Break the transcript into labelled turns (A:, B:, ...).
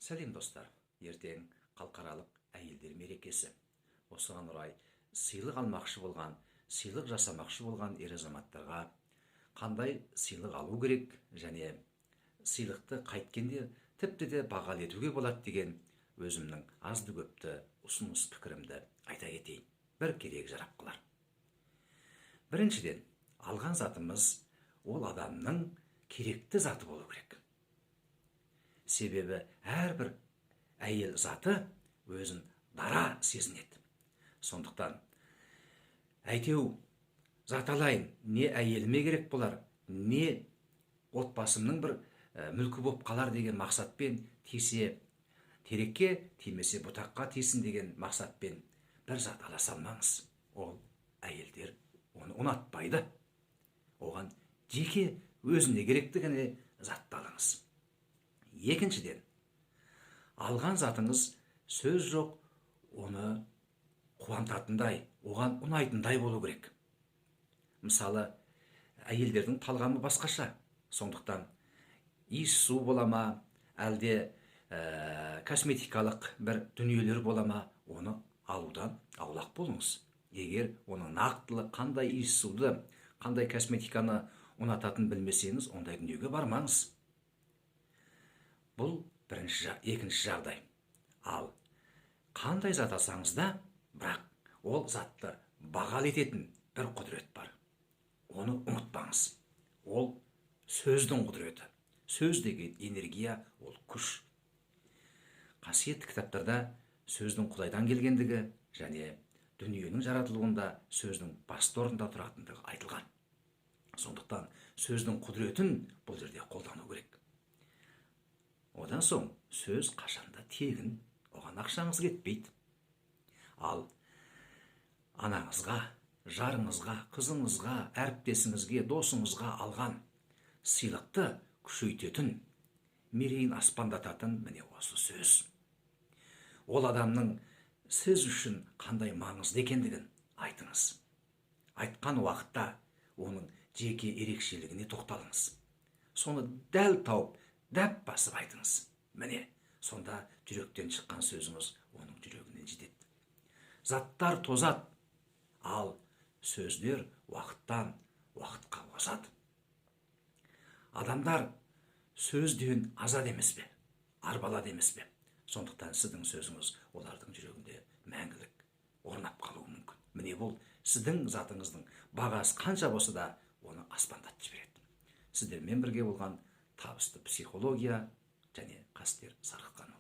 A: Сәлем достар, ертең халықаралық әйелдер мерекесі. Осыған орай сыйлық алмақшы болған, сыйлық жасамақшы болған ер азаматтарға қандай сыйлық алу керек және сыйлықты қайткенде тіпті де бағалы етуге болады деген өзімнің азды көпті ұсыныс пікірімді айта кетейін. Бір керек жарап қалар. Біріншіден, алған затымыз ол адамның керекті заты болу керек. Себебі әрбір әйел заты өзін дара сезінеді. Сондықтан әйтеу зат алайын, не әйеліме керек болар, не отбасымның бір мүлкі боп қалар деген мақсатпен тисе терекке, тимесе бұтаққа тисін деген мақсатпен бір зат ала салмаңыз. Ол әйелдер оны ұнатпайды. Оған жеке өзіне керекті ғана затты алыңыз. Екіншіден, алған затыңыз сөз жоқ, оны қуантатындай, оған ұнайтындай болу керек. Мысалы, әйелдердің талғамы басқаша. Сондықтан иіс су бола ма, әлде косметикалық бір дүниелер бола ма, оны алудан аулақ болыңыз. Егер оның нақтылы қандай иіс суды, қандай косметиканы ұнататын білмесеңіз, ондай дүниеге бармаңыз. Бұл екінші жағдай. Ал қандай зат алсаңыз да, бірақ ол затты бағалы ететін бір құдірет бар. Оны ұмытпаңыз. Ол сөздің құдіреті. Сөз деген энергия, ол күш. Қасиетті кітаптарда сөздің Құдайдан келгендігі және дүниенің жаратылуында сөздің басты орында тұратындығы айтылған. Сондықтан сөздің құдіретін бұл жерде қолдану керек. Одан соң сөз қашанда тегін, оған ақшаңыз кетпейді. Ал анаңызға, жарыңызға, қызыңызға, әріптесіңізге, досыңызға алған сыйлықты күшейтетін, мерейін аспандататын міне осы сөз. Ол адамның сіз үшін қандай маңызды екендігін айтыңыз. Айтқан уақытта оның жеке ерекшелігіне тоқталыңыз. Соны дәл тауып, дәп басып айтыңыз. Міне, сонда жүректен шыққан сөзіңіз оның жүрегінен жетеді. Заттар тозады, ал сөздер уақыттан уақытқа озады. Адамдар сөзден азат емес пе, арбалады емес пе? Сондықтан сіздің сөзіңіз олардың жүрегінде мәңгілік орнап қалуы мүмкін. Міне бұл сіздің затыңыздың бағасы қанша болса да оны аспандатып жібереді. Сіздермен бірге болған табысты психология және Қастер Сарқытқан.